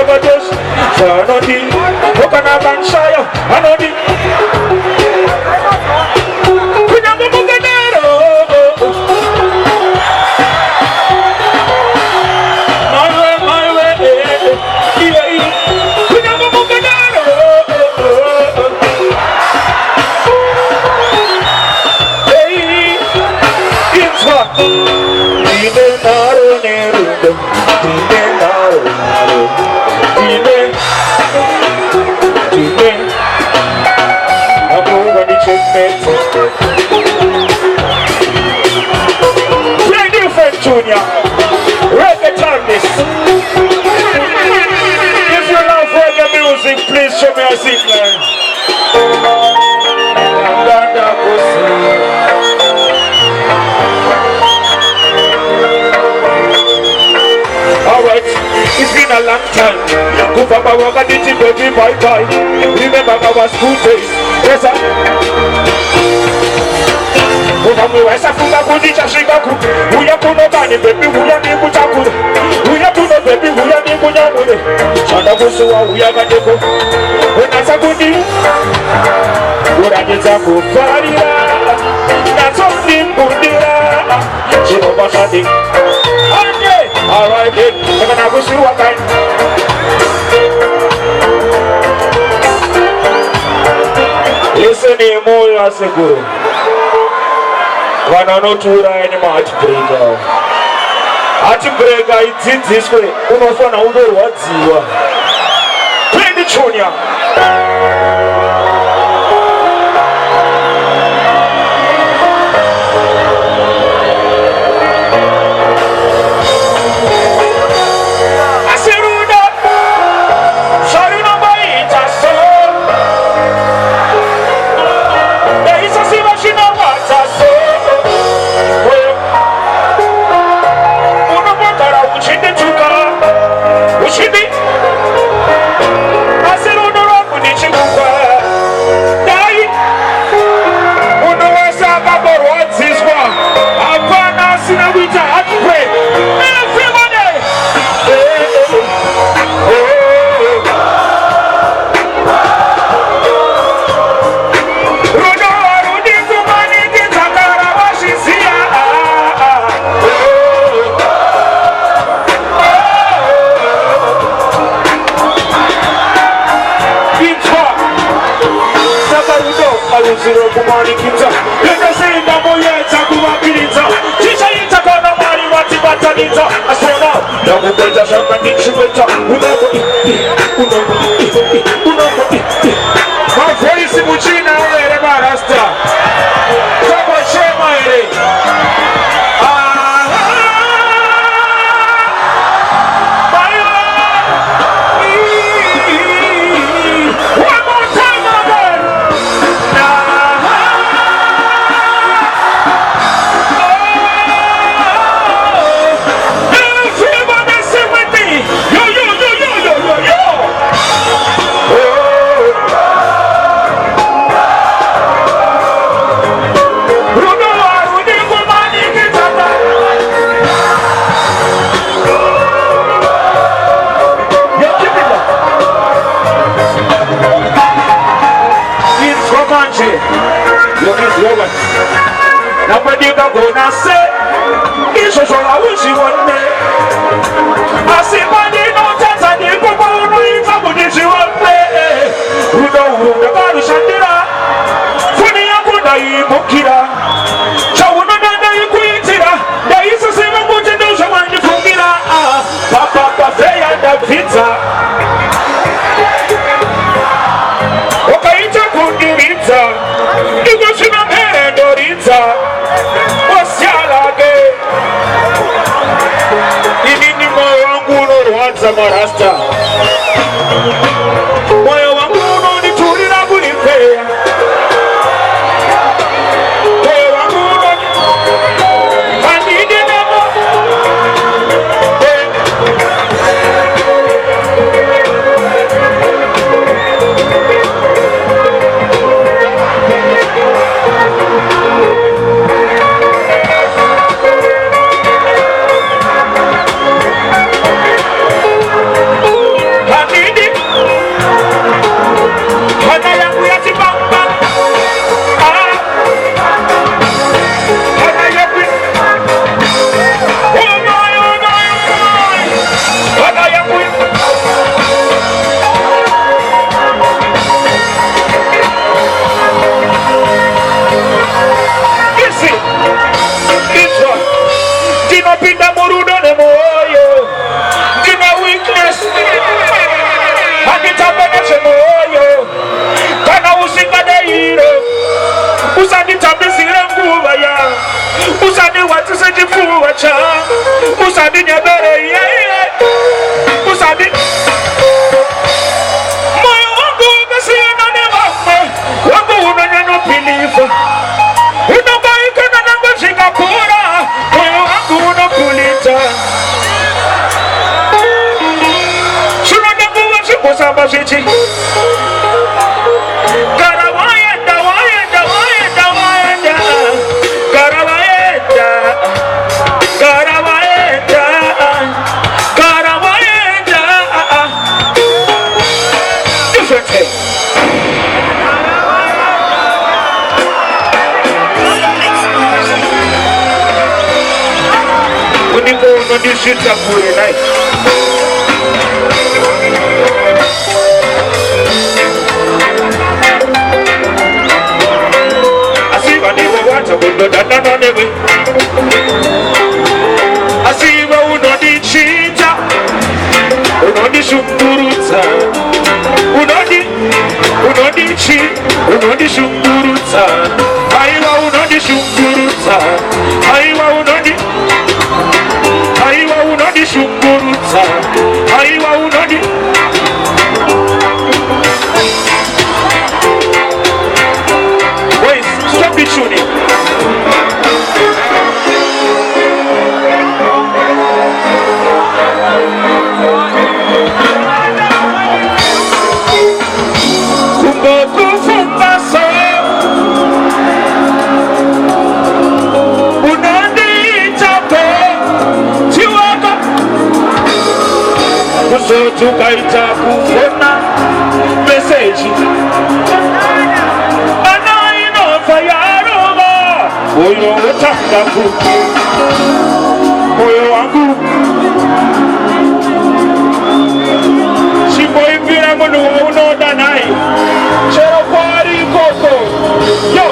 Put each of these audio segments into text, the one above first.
overdose. So I know the coconut and shire. I know the Junior, reggae time this. If you love reggae music, please show me a signal. Alright, it's been a long time. Go for my work, I did it, baby, bye bye. Remember our school days. Yes, sir. Unamuweza funga kujisha shikaku. Uya kuno bani baby, uya ni kuchakuru. Uya kuno baby, uya ni kunyamure. Chanda kusuwa uya kadeko. Unasa kundi. Uraniza kufarira. Naso nimbundira. Chino bashadi. Alright, then. Nakana kusuwa kai. Listen to more as a guru. Vanonotura ene mahatibreaker. Hatibreaker idzidziswe unofana undorwadziwa. Twendi chonya. Marasta. Moyo wangu unaniturira kunipea. Moyo wangu anide nemo. Usabi nyabere Usabi moyo wangu umesiana na mama wangu unanyano pilifu unabaika na nango shikapura moyo wangu unakulita shunanga kuwa shiku samba shichi This shit up for a night. I see my neighbor water with the dada on the way. I see my uno di cheetah, uno di shumburuta, uno di shumburuta, aiwa uno di shumburuta, aiwa uno di shumburuta, aiwa unodi. Wait, stop the tuning. Kumbo kufumba so unodi chapo chiwaka kuso tukaita kufona message ana ino fayaroba moyo utaka kuku moyo wangu shimo ivira munu unoda nai chero kwari koko yo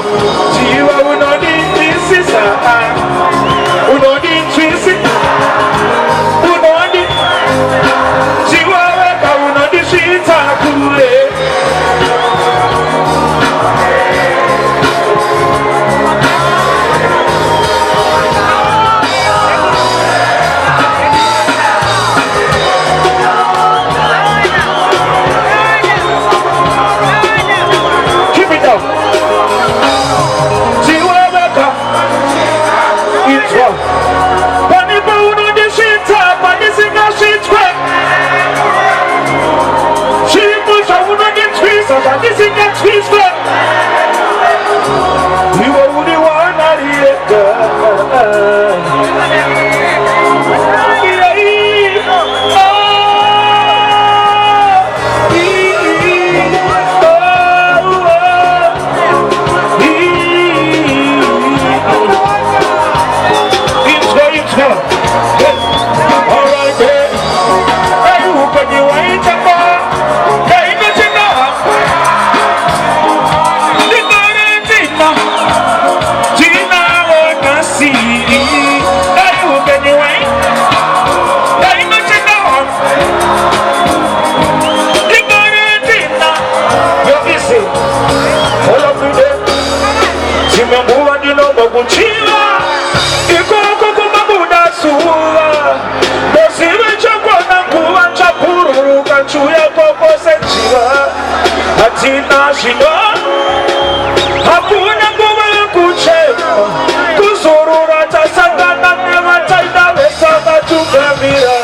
jiwa unodi isisa unodi twisi unodi jiwa weka unodi shita kule keep it up jiwa weka itwa panipo unodi shita panisinga shitwe shimusha unodi twisa panisinga twista iwe uni wanarieta kuchiwa ikoko kumabuda suwa dosiwe chakwa na kuwa chapururuka chuya koko senchiwa hatina shino hakuna kuwa kuchema kuzurura tasangana nema taida wesa matumemira